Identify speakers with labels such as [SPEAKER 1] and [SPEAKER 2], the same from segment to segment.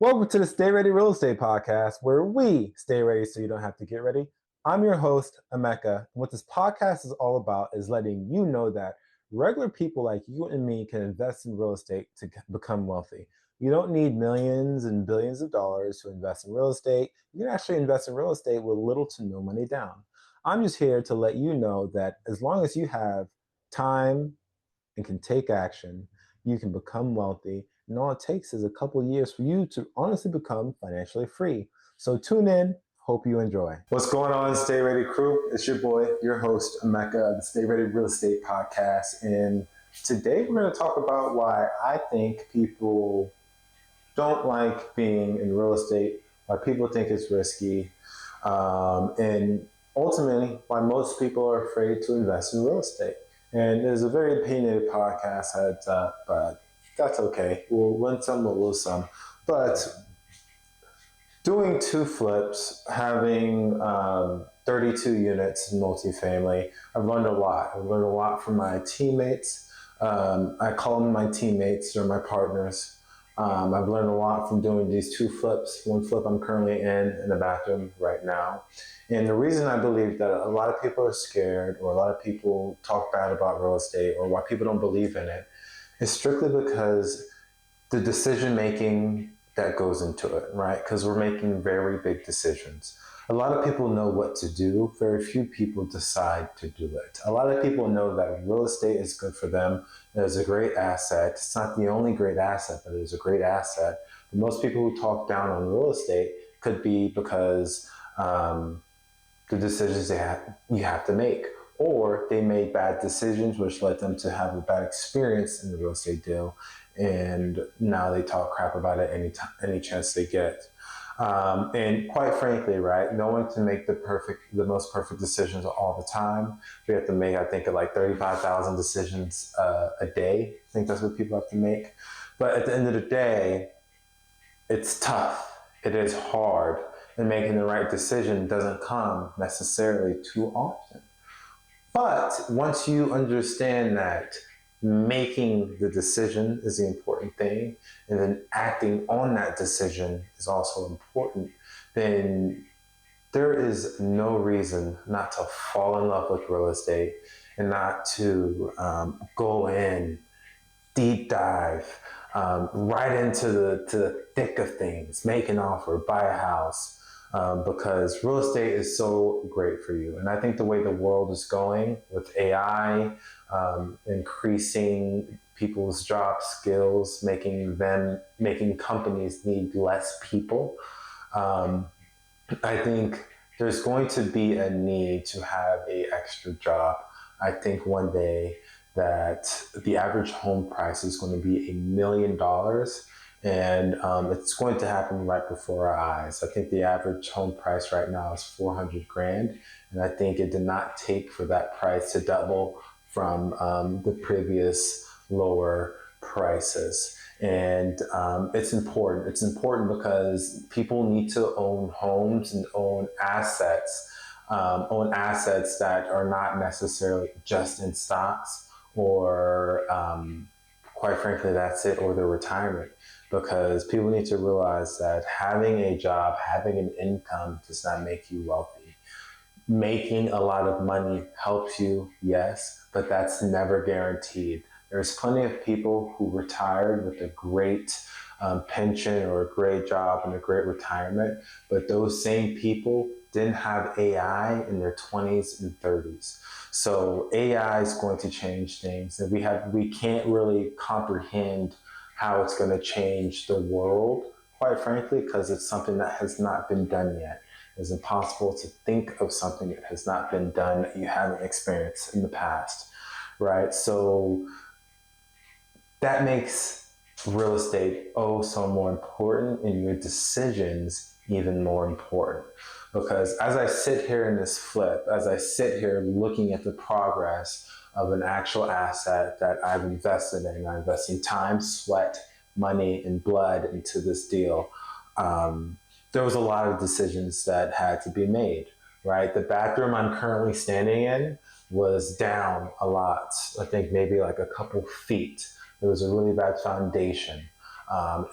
[SPEAKER 1] Welcome to the Stay Ready Real Estate Podcast, where we stay ready so you don't have to get ready. I'm your host, Emeka. And what this podcast is all about is letting you know that regular people like you and me can invest in real estate to become wealthy. You don't need millions and billions of dollars to invest in real estate. You can actually invest in real estate with little to no money down. I'm just here to let you know that as long as you have time and can take action, you can become wealthy. And all it takes is a couple of years for you to honestly become financially free. So tune in. Hope you enjoy. What's going on, Stay Ready crew? It's your boy, your host, Emeka of the Stay Ready Real Estate Podcast. And today we're going to talk about why I think people don't like being in real estate, why people think it's risky, and ultimately why most people are afraid to invest in real estate. And it is a very opinionated podcast, heads up, but that's okay. We'll win some, we'll lose some. But doing two flips, having 32 units in multifamily, I've learned a lot. I've learned a lot from my teammates. I call them my teammates, they're my partners. I've learned a lot from doing these two flips. One flip I'm currently in the bathroom right now. And the reason I believe that a lot of people are scared, or a lot of people talk bad about real estate, or why people don't believe in it, is strictly because the decision making that goes into it, right? Because we're making very big decisions. A lot of people know what to do. Very few people decide to do it. A lot of people know that real estate is good for them. It's a great asset. It's not the only great asset, but it is a great asset. But most people who talk down on real estate could be because the decisions you have to make, or they made bad decisions which led them to have a bad experience in the real estate deal, and now they talk crap about it any chance they get. And quite frankly, right, no one can make the most perfect decisions all the time. We have to make, I think, like 35,000 decisions a day. I think that's what people have to make. But at the end of the day, it's tough. It is hard. And making the right decision doesn't come necessarily too often. But once you understand that making the decision is the important thing, and then acting on that decision is also important, then there is no reason not to fall in love with real estate and not to go in, deep dive, right into the thick of things, make an offer, buy a house, because real estate is so great for you. And I think the way the world is going with AI, increasing people's job skills, making companies need less people, I think there's going to be a need to have an extra job. I think one day that the average home price is going to be $1 million, and it's going to happen right before our eyes. I think the average home price right now is 400 grand, and I think it did not take for that price to double from the previous lower prices. And it's important. It's important because people need to own homes and own assets that are not necessarily just in stocks, or quite frankly, that's it, or their retirement. Because people need to realize that having a job, having an income does not make you wealthy. Making a lot of money helps you, yes, but that's never guaranteed. There's plenty of people who retired with a great pension or a great job and a great retirement, but those same people didn't have AI in their 20s and 30s. So AI is going to change things, and we can't really comprehend how it's going to change the world, quite frankly, because it's something that has not been done yet. It's impossible to think of something that has not been done that you haven't experienced in the past, right? So that makes real estate so more important, and your decisions even more important. Because as I sit here in this flip, as I sit here looking at the progress of an actual asset that I've invested in, I invest in time, sweat, money, and blood into this deal, there was a lot of decisions that had to be made, right? The bathroom I'm currently standing in was down a lot. I think maybe like a couple feet. It was a really bad foundation.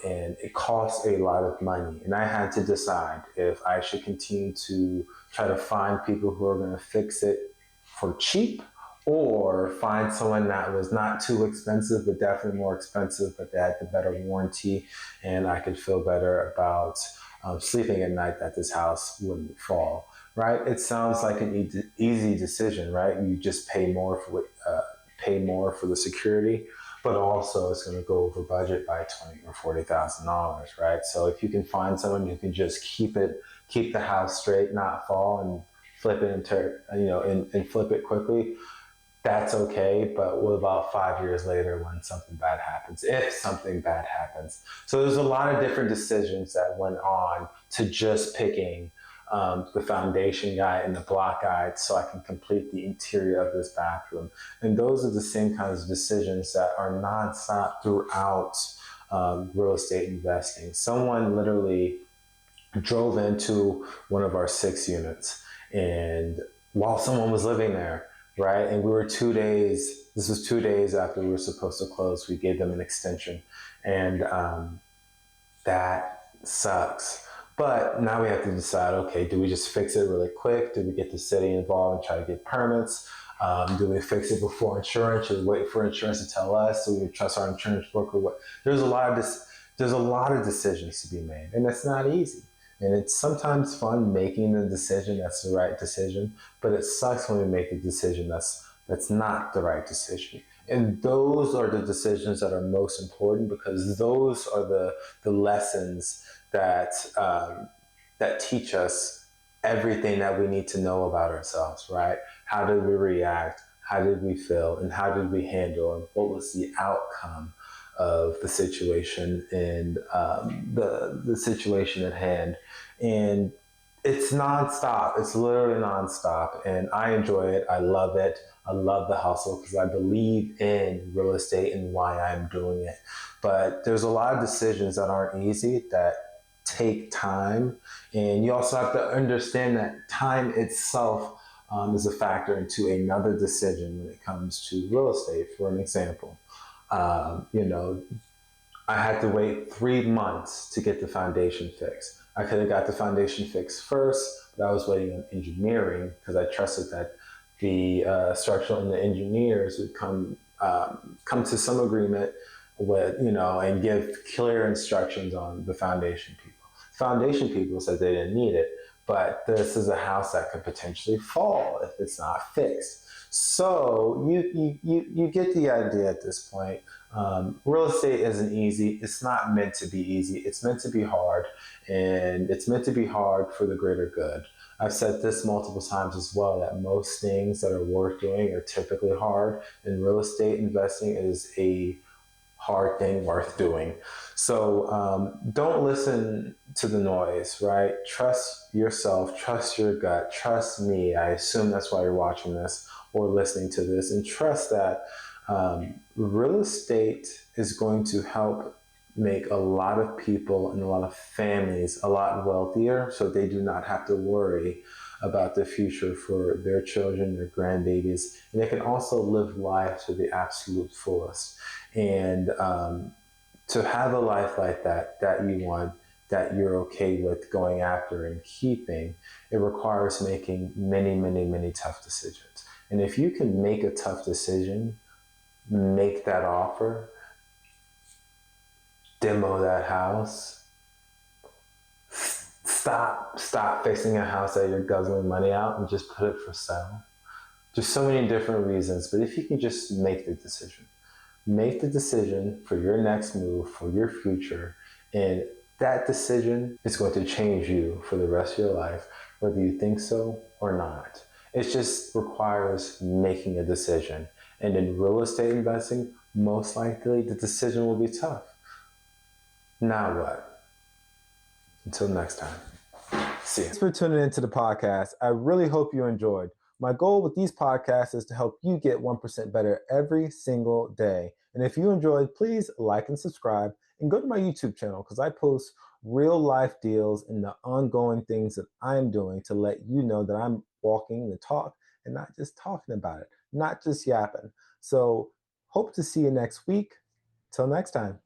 [SPEAKER 1] and it costs a lot of money. And I had to decide if I should continue to try to find people who are going to fix it for cheap, or find someone that was not too expensive but definitely more expensive, but they had the better warranty, and I could feel better about sleeping at night that this house wouldn't fall. Right? It sounds like an easy decision, right? You just pay more for the security, but also it's going to go over budget by $20,000 or $40,000, right? So if you can find someone who can just keep the house straight, not fall, and flip it and flip it quickly, that's okay. But what about 5 years later when something bad happens? If something bad happens. So there's a lot of different decisions that went on to just picking the foundation guide and the block guide so I can complete the interior of this bathroom. And those are the same kinds of decisions that are nonstop throughout real estate investing. Someone literally drove into one of our 6 units, and while someone was living there, right? And we were 2 days, this was 2 days after we were supposed to close, we gave them an extension. And that sucks. But now we have to decide, okay, do we just fix it really quick? Do we get the city involved and try to get permits? Do we fix it before insurance? Should we wait for insurance to tell us? Do we trust our insurance broker? There's a lot of decisions to be made, and it's not easy. And it's sometimes fun making the decision that's the right decision, but it sucks when we make a decision that's not the right decision. And those are the decisions that are most important, because those are the lessons that that teach us everything that we need to know about ourselves, right? How did we react? How did we feel? And how did we handle? And what was the outcome of the situation, and the situation at hand? And it's nonstop. It's literally nonstop, and I enjoy it. I love it. I love the hustle because I believe in real estate and why I'm doing it. But there's a lot of decisions that aren't easy, that take time, and you also have to understand that time itself is a factor into another decision when it comes to real estate. For an example, you know, I had to wait 3 months to get the foundation fixed. I could have got the foundation fixed first, but I was waiting on engineering because I trusted that the structural and the engineers would come to some agreement with, and give clear instructions on the foundation people. Foundation people said they didn't need it, but this is a house that could potentially fall if it's not fixed. So you get the idea at this point. Real estate isn't easy. It's not meant to be easy. It's meant to be hard, and it's meant to be hard for the greater good. I've said this multiple times as well, that most things that are worth doing are typically hard, and real estate investing is a hard thing worth doing. So don't listen to the noise, right? Trust yourself, trust your gut, trust me. I assume that's why you're watching this or listening to this, and trust that real estate is going to help make a lot of people and a lot of families a lot wealthier, so they do not have to worry about the future for their children, their grandbabies, and they can also live life to the absolute fullest. And to have a life like that you want, that you're okay with going after and keeping, it requires making many, many, many tough decisions. And if you can make a tough decision, make that offer, demo that house, stop fixing a house that you're guzzling money out, and just put it for sale. There's so many different reasons, but if you can just make the decision for your next move, for your future, and that decision is going to change you for the rest of your life, whether you think so or not. It just requires making a decision. And in real estate investing, most likely the decision will be tough. Now what? Until next time. See you. Thanks for tuning into the podcast. I really hope you enjoyed. My goal with these podcasts is to help you get 1% better every single day. And if you enjoyed, please like and subscribe, and go to my YouTube channel, because I post real life deals and the ongoing things that I'm doing to let you know that I'm walking the talk and not just talking about it, not just yapping. So hope to see you next week. Till next time.